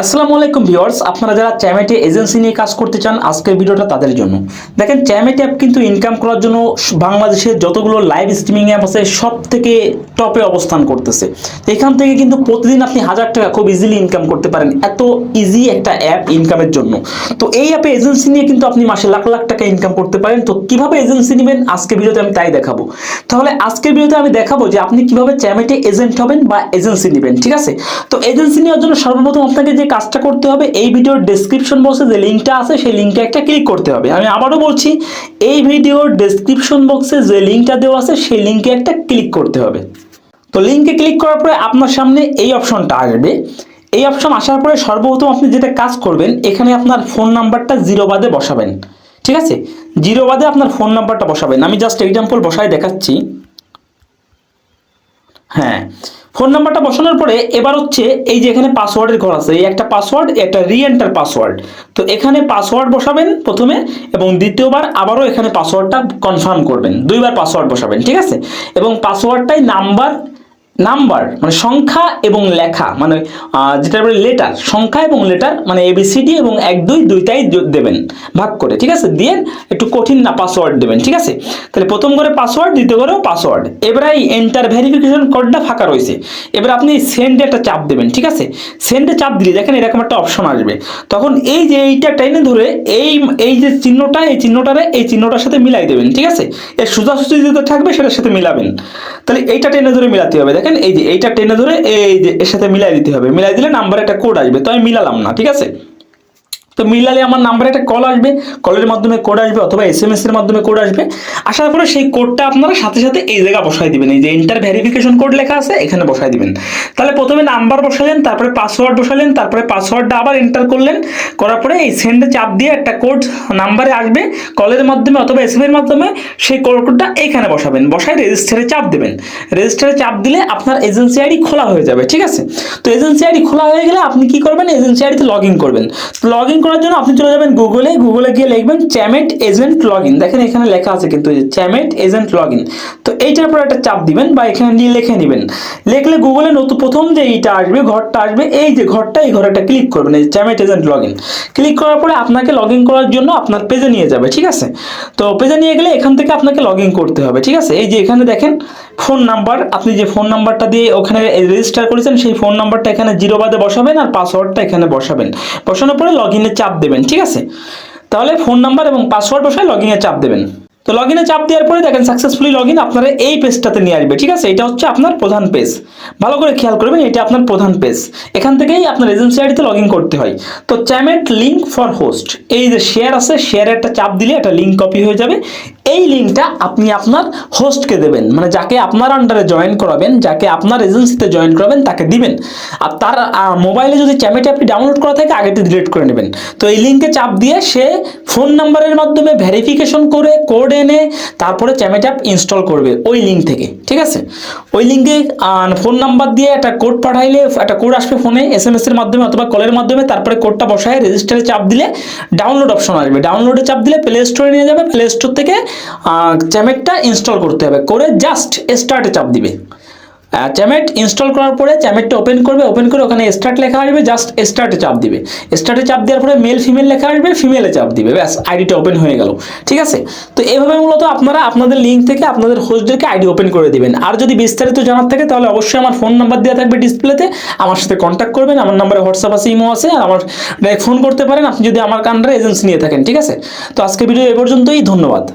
আসসালামু আলাইকুম ভিউয়ার্স, আপনারা যারা চ্যামেটে এজেন্সি নিয়ে কাজ করতে চান আজকের ভিডিওটা তাদের জন্য। দেখেন, চ্যামেট অ্যাপ কিন্তু ইনকাম করার জন্য বাংলাদেশের যতগুলো লাইভ স্ট্রিমিং অ্যাপ আছে সব থেকে টপে অবস্থান করতেছে। এখান থেকে কিন্তু প্রতিদিন আপনি 1000 টাকা খুব ইজিলি ইনকাম করতে পারেন, এত ইজি একটা অ্যাপ ইনকামের জন্য। তো এই অ্যাপে এজেন্সি নিয়ে কিন্তু আপনি মাসে লাখ লাখ টাকা ইনকাম করতে পারেন। তো কিভাবে এজেন্সি নেবেন আজকের ভিডিওতে আমি তাই দেখাবো। তাহলে আজকের ভিডিওতে আমি দেখাবো যে আপনি কিভাবে চ্যামেটে এজেন্ট হবেন বা এজেন্সি নেবেন, ঠিক আছে? তো এজেন্সি নেওয়ার জন্য সর্বপ্রথম আপনাকে যে কাজটা করতে হবে, এই ভিডিওর ডেসক্রিপশন বক্সে যে লিঙ্কটা আছে সেই লিঙ্কে একটা ক্লিক করতে হবে। আমি আবারও বলছি, এই ভিডিওর ডেসক্রিপশন বক্সে যে লিঙ্কটা দেওয়া আছে সেই লিঙ্কে একটা ক্লিক করতে হবে। তো লিঙ্কে ক্লিক করার পরে আপনার সামনে এই অপশনটা আসবে। এই অপশন আসার পরে সর্বপ্রথম আপনি যেটা কাজ করবেন, এখানে আপনার ফোন নাম্বারটা জিরো বাদে বসাবেন, ঠিক আছে? জিরো বাদে আপনার ফোন নাম্বারটা বসাবেন। আমি জাস্ট এক্সাম্পল বসায় দেখাচ্ছি। হ্যাঁ, ফোন নাম্বারটা বসানোর পরে এবার হচ্ছে এই যে এখানে পাসওয়ার্ডের ঘর আছে, এই একটা পাসওয়ার্ড, একটা রিএন্টার পাসওয়ার্ড। তো এখানে পাসওয়ার্ড বসাবেন প্রথমে, এবং দ্বিতীয়বার আবারও এখানে পাসওয়ার্ডটা কনফার্ম করবেন, দুইবার পাসওয়ার্ড বসাবেন, ঠিক আছে? এবং পাসওয়ার্ডটাই নাম্বার নাম্বার মানে সংখ্যা এবং লেখা, মানে যেটা বলে লেটার, সংখ্যা এবং লেটার, মানে এবিসিডি এবং 1 2 দুইটাই দেবেন ভাগ করে, ঠিক আছে? দিয়ে একটু কঠিন না পাসওয়ার্ড দেবেন, ঠিক আছে? তাহলে প্রথম করে পাসওয়ার্ড, দ্বিতীয় করেও পাসওয়ার্ড। এবারে এই এন্টার ভেরিফিকেশন কোডটা ফাঁকা রয়েছে, এবার আপনি সেন্ডে একটা চাপ দেবেন, ঠিক আছে? সেন্ডে চাপ দিলে দেখেন এরকম একটা অপশন আসবে। তখন এই যে এইটা টেনে ধরে এই এই যে চিহ্নটা, এই চিহ্নটারে এই চিহ্নটার সাথে মিলাই দেবেন, ঠিক আছে? এর সোজাসুজি যেটা থাকবে সেটার সাথে মিলাবেন। তাহলে এইটা টেনে ধরে মিলাতে হবে। দেখেন এই যে এইটা টেনে ধরে এই যে এর সাথে মিলাই দিতে হবে, মিলাই দিলে নাম্বারে একটা কোড আসবে। তো আমি মিলালাম না, ঠিক আছে? তো মিলালে আমার নাম্বারে একটা কল আসবে, কলের মাধ্যমে কোড আসবে অথবা এসএমএস এর মাধ্যমে কোড আসবে। আসার পরে সেই কোডটা আপনারা সাথে সাথে এই জায়গায় বসাই দিবেন, এই যে এন্টার ভেরিফিকেশন কোড লেখা আছে এখানে বসাই দিবেন। তাহলে প্রথমে নাম্বার বসালেন, তারপরে পাসওয়ার্ড বসালেন, তারপরে পাসওয়ার্ডটা আবার এন্টার করলেন, করার পরে এই সেন্ডে চাপ দিয়ে একটা কোড নাম্বারে আসবে কলের মাধ্যমে অথবা এসএমএস এর মাধ্যমে, সেই কোডটা এইখানে বসাবেন, বসাই রেজিস্টারে চাপ দেবেন। রেজিস্টারে চাপ দিলে আপনার এজেন্সি আইডি খোলা হয়ে যাবে, ঠিক আছে? তো এজেন্সি আইডি খোলা হয়ে গেলে আপনি কি করবেন, এজেন্সি আইডিতে লগ ইন করবেন। লগ ইন করার জন্য আপনি চলে যাবেন গুগলে গিয়ে লিখবেন চ্যামেট এজেন্ট লগ ইন। দেখেন এখানে লেখা আছে কিন্তু চ্যামেট এজেন্ট লগ ইন। তো এইটার উপর একটা চাপ দিবেন বা এখানে নিয়ে লিখে নেবেন। লিখলে গুগলে নতুন প্রথম যে এইটা আসবে, ঘরটা আসবে, এই যে ঘরটা, এই ঘরে একটা ক্লিক করবেন, এই Chamet agent log in. Click করার পরে আপনাকে লগ ইন করার জন্য আপনার পেজে নিয়ে যাবে, ঠিক আছে? তো পেজে নিয়ে গেলে এখান থেকে আপনাকে লগ ইন করতে হবে, ঠিক আছে? এই যে এখানে দেখেন ফোন নাম্বার, আপনি যে ফোন নাম্বারটা দিয়ে ওখানে রেজিস্টার করেছেন সেই ফোন নাম্বারটা এখানে জিরো বাদে বসাবেন আর পাসওয়ার্ডটা এখানে বসাবেন। বসানোর পরে লগ ইনে চাপ দেবেন, ঠিক আছে? তাহলে ফোন নাম্বার এবং পাসওয়ার্ড বসায় লগ ইনে চাপ দেবেন। তো লগ ইনে চাপ দেওয়ার পরে দেখেন সাকসেসফুলি লগ ইন, আপনারা এই পেজটাতে নিয়ে আসবে, ঠিক আছে? এটা হচ্ছে আপনার প্রধান পেজ। ভালো করে খেয়াল করবেন, এটা আপনার প্রধান পেজ। এখান থেকেই আপনার এজেন্সি আইডিতে লগ ইন করতে হয়। তো চ্যামেট লিঙ্ক ফর হোস্ট, এই যে শেয়ার আছে, শেয়ারে একটা চাপ দিলে একটা লিঙ্ক কপি হয়ে যাবে। এই লিঙ্কটা আপনি আপনার হোস্টকে দেবেন, মানে যাকে আপনার আন্ডারে জয়েন করাবেন, যাকে আপনার এজেন্সিতে জয়েন করাবেন তাকে দিবেন। আর তার মোবাইলে যদি চ্যামেট অ্যাপটি ডাউনলোড করা থাকে আগেটি ডিলিট করে নেবেন। তো এই লিঙ্কে চাপ দিয়ে সে ফোন নাম্বারের মাধ্যমে ভেরিফিকেশন করে কোড এনে তারপরে চ্যামেট অ্যাপ ইনস্টল করবে ওই লিঙ্ক থেকে, ঠিক আছে? ওই লিঙ্কে ফোন নাম্বার দিয়ে একটা কোড পাঠাইলে একটা কোড আসবে ফোনে এসএমএস এর মাধ্যমে অথবা কলের মাধ্যমে, তারপরে কোডটা বসায় রেজিস্টারে চাপ দিলে ডাউনলোড অপশন আসবে, ডাউনলোডে চাপ দিলে প্লে স্টোরে নিয়ে যাবে, প্লে স্টোর থেকে চ্যামেটটা ইনস্টল করতে হবে, করে জাস্ট স্টার্টে চাপ দিবে। চ্যামেট ইনস্টল করার পরে চ্যামেটটা ওপেন করবে, ওপেন করে ওখানে স্টার্ট লেখা আসবে, জাস্ট স্টার্টে চাপ দিবে। স্টার্টে চাপ দেওয়ার পরে মেল ফিমেল লেখা আসবে, ফিমেলে চাপ দিবে, ব্যাস আইডিটা ওপেন হয়ে গেল, ঠিক আছে? তো এইভাবে মূলত আপনারা আপনাদের লিঙ্ক থেকে আপনাদের হোস্টদেরকে আইডি ওপেন করে দিবেন। আর যদি বিস্তারিত জানার থাকে তাহলে অবশ্যই আমার ফোন নাম্বার দেওয়া থাকবে ডিসপ্লেতে, আমার সাথে কন্ট্যাক্ট করবেন। আমার নাম্বারে হোয়াটসঅ্যাপ আছে, ইমো আছে, আর আমার ডাইরেক্ট ফোন করতে পারেন আপনি যদি আমার আন্ডারে এজেন্সি নিয়ে থাকেন, ঠিক আছে? তো আজকে ভিডিও এ পর্যন্তই, ধন্যবাদ।